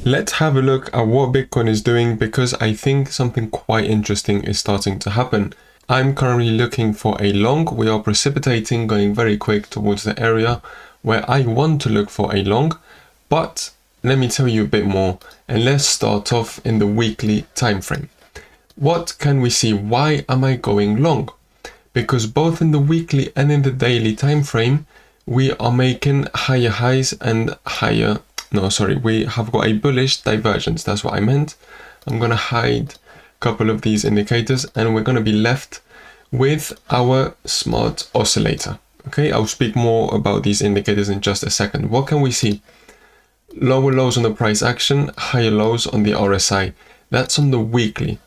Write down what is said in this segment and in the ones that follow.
Let's have a look at what Bitcoin is doing, because I think something quite interesting is starting to happen. I'm currently looking for a long. We are precipitating, going very quick towards the area where I want to look for a long, but let me tell you a bit more, and let's start off in the weekly time frame. What can we see? Why am I going long? Because both in the weekly and in the daily time frame, we are making higher highs and higher, we have got a bullish divergence. That's what I meant. I'm going to hide a couple of these indicators and we're going to be left with our smart oscillator. Okay, I'll speak more about these indicators in just a second. What can we see? Lower lows on the price action, higher lows on the RSI. That's on the weekly.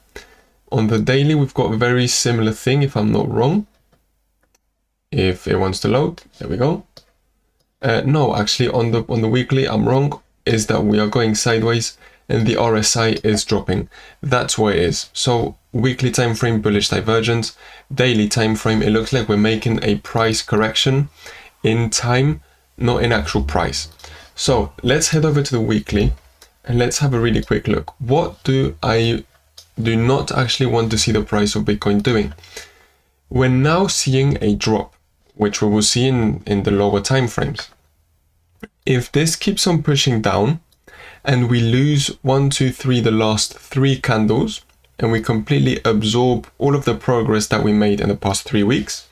On the daily, we've got a very similar thing, if I'm not wrong. If it wants to load, there we go. No, actually on the weekly, I'm wrong, is that we are going sideways and the RSI is dropping. That's what it is. So weekly time frame, bullish divergence. Daily time frame, it looks like we're making a price correction in time, not in actual price. So let's head over to the weekly and let's have a really quick look. What do I do not actually want to see the price of Bitcoin doing? We're now seeing a drop, which we will see in the lower time frames. If this keeps on pushing down and we lose 1, 2, 3, the last 3 candles, and we completely absorb all of the progress that we made in the past 3 weeks,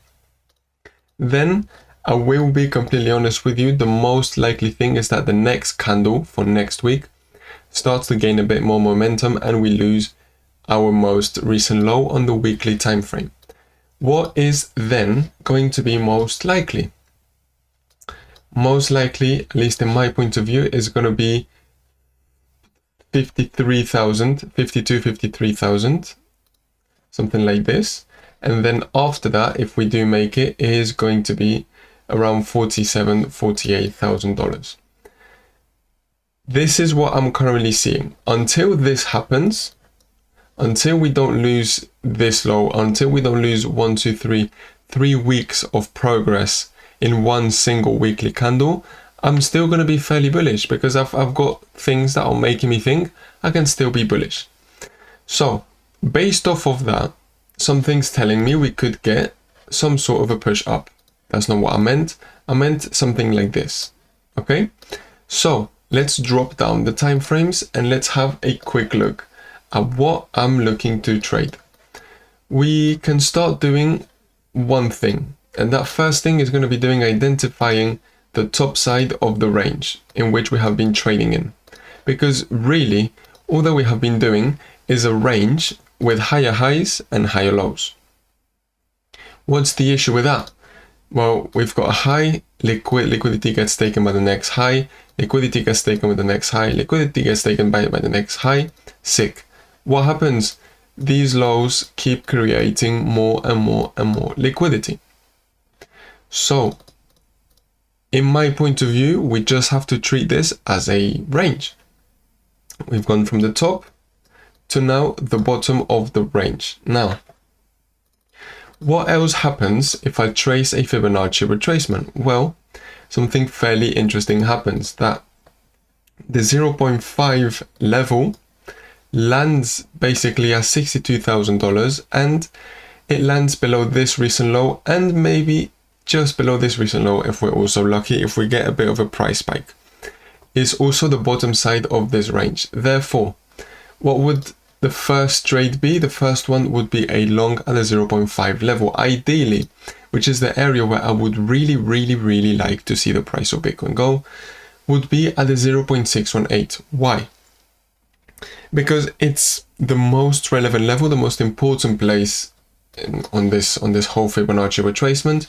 then I will be completely honest with you, the most likely thing is that the next candle for next week starts to gain a bit more momentum and we lose our most recent low on the weekly time frame. What is then going to be most likely? Most likely, at least in my point of view, is going to be 53,000, 53,000, something like this. And then after that, if we do make it, it is going to be around $47,000, $48,000. This is what I'm currently seeing. Until this happens, until we don't lose this low, until we don't lose 1, 2, 3 weeks of progress in one single weekly candle, I'm still going to be fairly bullish because I've got things that are making me think I can still be bullish. So based off of that, something's telling me we could get some sort of a push up. That's not what I meant. I meant something like this. Okay, so let's drop down the time frames and let's have a quick look at what I'm looking to trade. We can start doing one thing, and that first thing is going to be identifying the top side of the range in which we have been trading in. Because really, all that we have been doing is a range with higher highs and higher lows. What's the issue with that? Well, we've got a high, liquidity gets taken by the next high, liquidity gets taken with the next high, liquidity gets taken by the next high, sick. What happens? These lows keep creating more and more and more liquidity. So, in my point of view, we just have to treat this as a range. We've gone from the top to now the bottom of the range. Now, what else happens if I trace a Fibonacci retracement? Well, something fairly interesting happens, that the 0.5 level lands basically at $62,000 and it lands below this recent low and maybe just below this recent low if we're also lucky, if we get a bit of a price spike. It's also the bottom side of this range. Therefore, what would the first trade be? The first one would be a long at the 0.5 level, ideally, which is the area where I would really like to see the price of Bitcoin go, would be at the 0.618. Why? Because it's the most relevant level, the most important place on this whole Fibonacci retracement.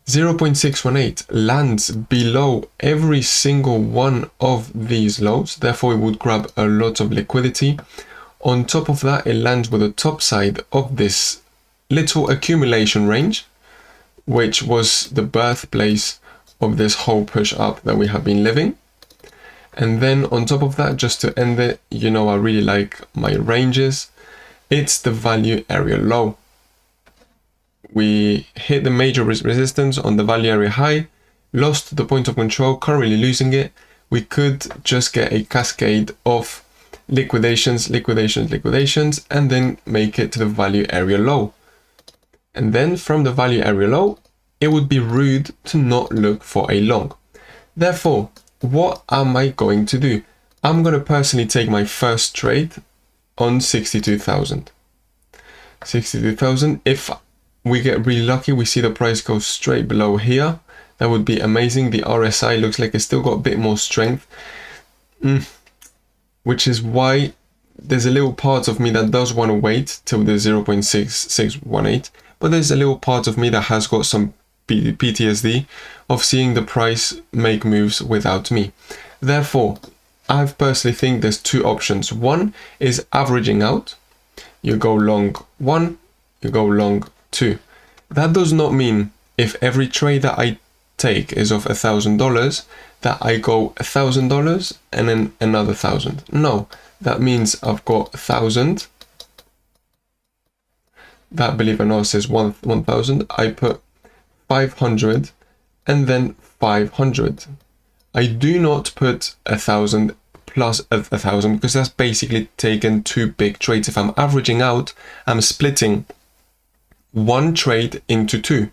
0.618 lands below every single one of these lows, therefore it would grab a lot of liquidity. On top of that, it lands with the top side of this little accumulation range, which was the birthplace of this whole push up that we have been living. And then on top of that, just to end it, you know I really like my ranges, it's the value area low. We hit the major resistance on the value area high, lost the point of control, currently losing it. we could just get a cascade of liquidations, and then make it to the value area low. And then from the value area low, it would be rude to not look for a long. Therefore, what am I going to do? I'm going to personally take my first trade on 62,000. 62,000. If we get really lucky, we see the price go straight below here. That would be amazing. The RSI looks like it's still got a bit more strength, which is why there's a little part of me that does want to wait till the 0.6618, but there's a little part of me that has got some PTSD of seeing the price make moves without me. Therefore, I personally think there's two options. One is averaging out. You go long 1, you go long 2. That does not mean if every trade that I take is of $1,000 that I go $1,000 and then another 1,000. No, that means I've got 1,000. That, believe it or not, says 1,000. I put 500 and then 500. I do not put 1,000 plus 1,000 because that's basically taken two big trades. If I'm averaging out, I'm splitting one trade into two.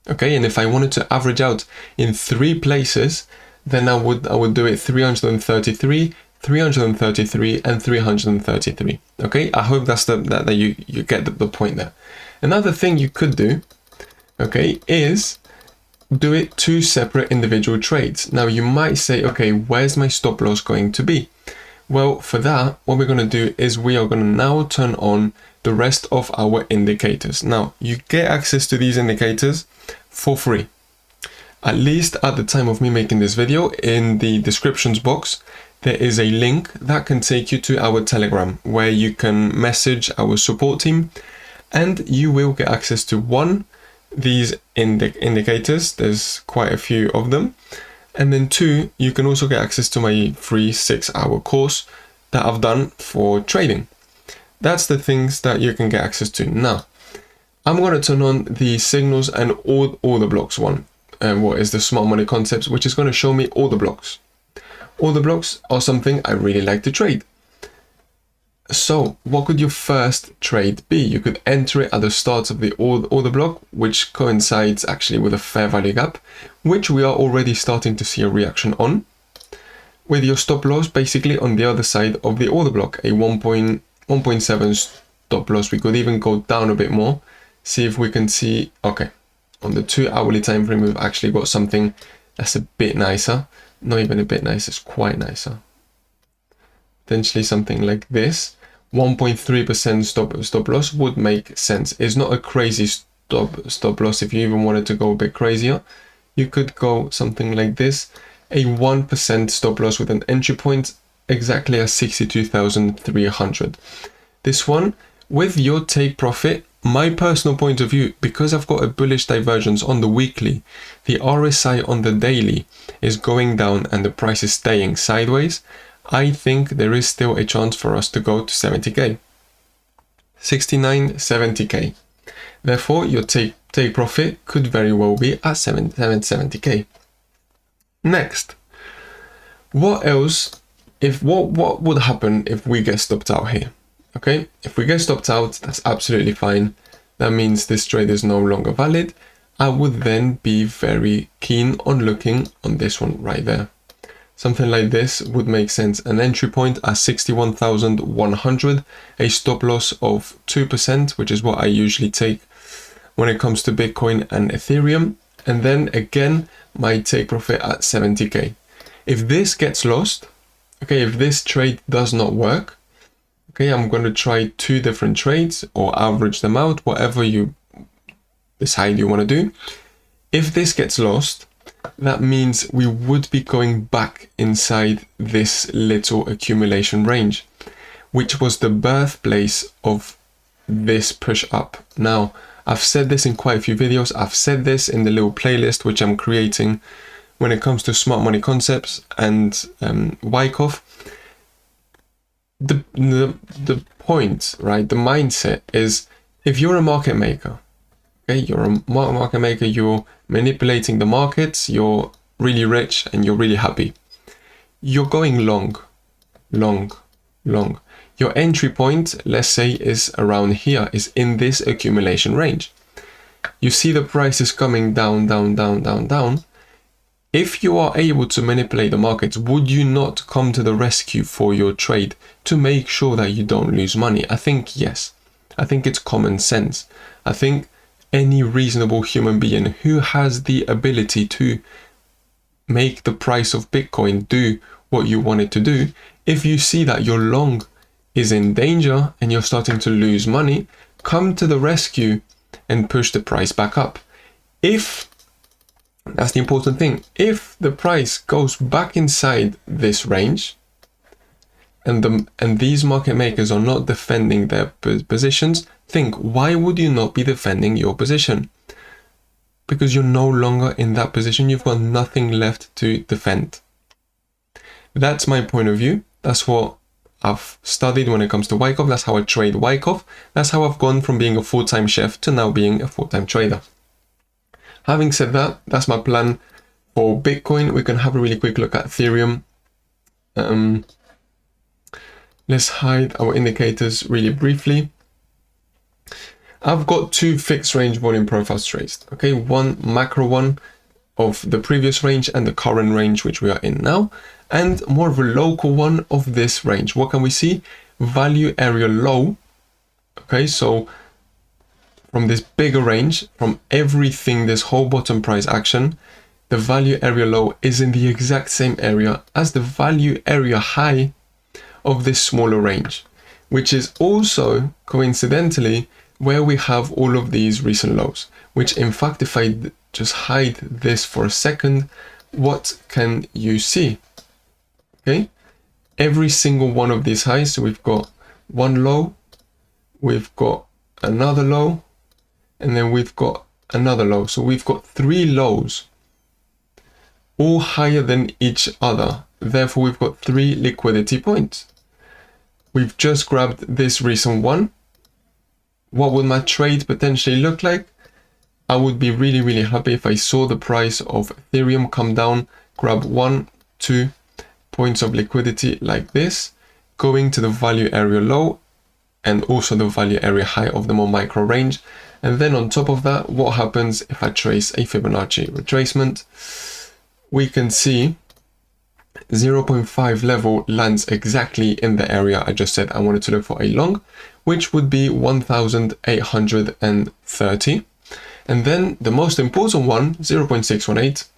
Okay, and if I wanted to average out in 3 places, then I would do it 333, 333, and 333. Okay, I hope that's that you get the point there. Another thing you could do, okay, is do it 2 separate individual trades. Now you might say, okay, where's my stop loss going to be? Well, for that, what we're going to do is we are going to now turn on the rest of our indicators. Now you get access to these indicators for free. At least at the time of me making this video, in the descriptions box, there is a link that can take you to our Telegram where you can message our support team and you will get access to these indicators. There's quite a few of them. And then 2, you can also get access to my free 6-hour course that I've done for trading. That's the things that you can get access to. Now, I'm going to turn on the signals and all the blocks one. And what is the smart money concepts, which is going to show me all the blocks. All the blocks are something I really like to trade. So what could your first trade be? You could enter it at the start of the order block, which coincides actually with a fair value gap, which we are already starting to see a reaction on, with your stop loss basically on the other side of the order block, a 1.7 stop loss. We could even go down a bit more, see if we can see, okay, on the 2 hourly time frame, we've actually got something that's a bit nicer. Not even a bit nicer, it's quite nicer. Potentially something like this. 1.3% stop loss would make sense. It's not a crazy stop loss. If you even wanted to go a bit crazier, you could go something like this. A 1% stop loss with an entry point exactly at 62,300. This one, with your take profit, my personal point of view, because I've got a bullish divergence on the weekly, the RSI on the daily is going down and the price is staying sideways, I think there is still a chance for us to go to 70k. 69, 70k. Therefore, your take profit could very well be at 70k. Next, what else? What would happen if we get stopped out here? Okay, if we get stopped out, that's absolutely fine. That means this trade is no longer valid. I would then be very keen on looking on this one right there. Something like this would make sense. An entry point at 61,100, a stop loss of 2%, which is what I usually take when it comes to Bitcoin and Ethereum. And then again, my take profit at 70k. If this gets lost, okay, if this trade does not work, okay, I'm going to try 2 different trades or average them out, whatever you decide you want to do. If this gets lost, that means we would be going back inside this little accumulation range, which was the birthplace of this push up. Now, I've said this in quite a few videos. I've said this in the little playlist which I'm creating when it comes to smart money concepts and Wyckoff. The point, right, the mindset is, if you're a market maker, okay, you're a market maker, you're manipulating the markets, you're really rich and you're really happy. you're going long. Your entry point, let's say, is around here, is in this accumulation range. You see the price is coming down. If you are able to manipulate the markets, would you not come to the rescue for your trade to make sure that you don't lose money? I think yes. I think it's common sense. I think any reasonable human being who has the ability to make the price of Bitcoin do what you want it to do, if you see that your long is in danger and you're starting to lose money, come to the rescue and push the price back up. If, that's the important thing, if the price goes back inside this range and these market makers are not defending their positions, think, why would you not be defending your position? Because you're no longer in that position. You've got nothing left to defend. That's my point of view. That's what I've studied when it comes to Wyckoff. That's how I trade Wyckoff. That's how I've gone from being a full-time chef to now being a full-time trader. Having said that, that's my plan for Bitcoin. We can have a really quick look at Ethereum. Let's hide our indicators really briefly. I've got two fixed range volume profiles traced. Okay, one macro one of the previous range and the current range which we are in now, and more of a local one of this range. What can we see? Value area low. Okay, so from this bigger range, from everything, this whole bottom price action, the value area low is in the exact same area as the value area high of this smaller range, which is also coincidentally where we have all of these recent lows, which in fact, if I just hide this for a second, what can you see? Okay, every single one of these highs, so we've got one low, we've got another low, and then we've got another low. So we've got three lows, all higher than each other. Therefore, we've got three liquidity points. We've just grabbed this recent one. What would my trade potentially look like? I would be really, really happy if I saw the price of Ethereum come down, grab 1-2 points of liquidity like this, going to the value area low and also the value area high of the more micro range. And then on top of that, what happens if I trace a Fibonacci retracement? We can see 0.5 level lands exactly in the area I just said I wanted to look for a long, which would be 1,830. And then the most important one, 0.618,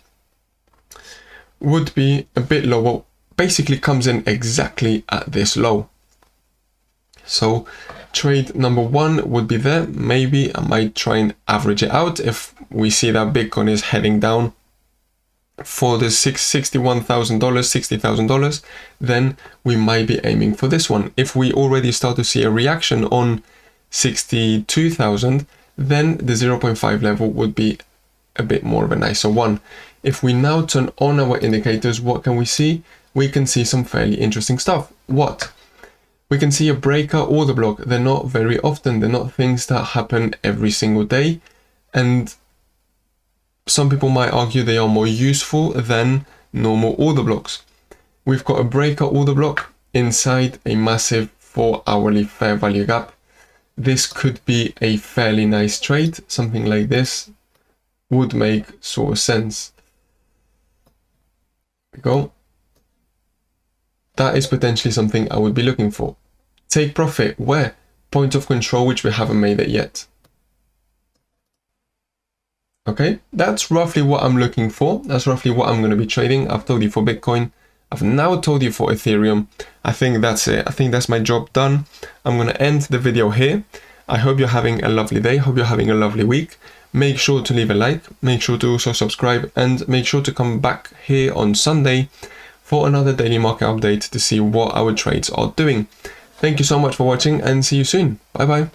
would be a bit lower, basically comes in exactly at this low. So trade number one would be there. Maybe I might try and average it out. If we see that Bitcoin is heading down for the $61,000, $60,000, then we might be aiming for this one. If we already start to see a reaction on 62,000, then the 0.5 level would be a bit more of a nicer one. If we now turn on our indicators, what can we see? We can see some fairly interesting stuff. What? We can see a breaker order block. They're not very often. They're not things that happen every single day. And some people might argue they are more useful than normal order blocks. We've got a breaker order block inside a massive 4-hourly fair value gap. This could be a fairly nice trade. Something like this would make sort of sense. There we go. That is potentially something I would be looking for. Take profit. Where? Point of control, which we haven't made it yet. Okay, that's roughly what I'm looking for. That's roughly what I'm going to be trading. I've told you for Bitcoin. I've now told you for Ethereum. I think that's it. I think that's my job done. I'm going to end the video here. I hope you're having a lovely day. Hope you're having a lovely week. Make sure to leave a like. Make sure to also subscribe and make sure to come back here on Sunday for another daily market update to see what our trades are doing. Thank you so much for watching and see you soon. Bye bye.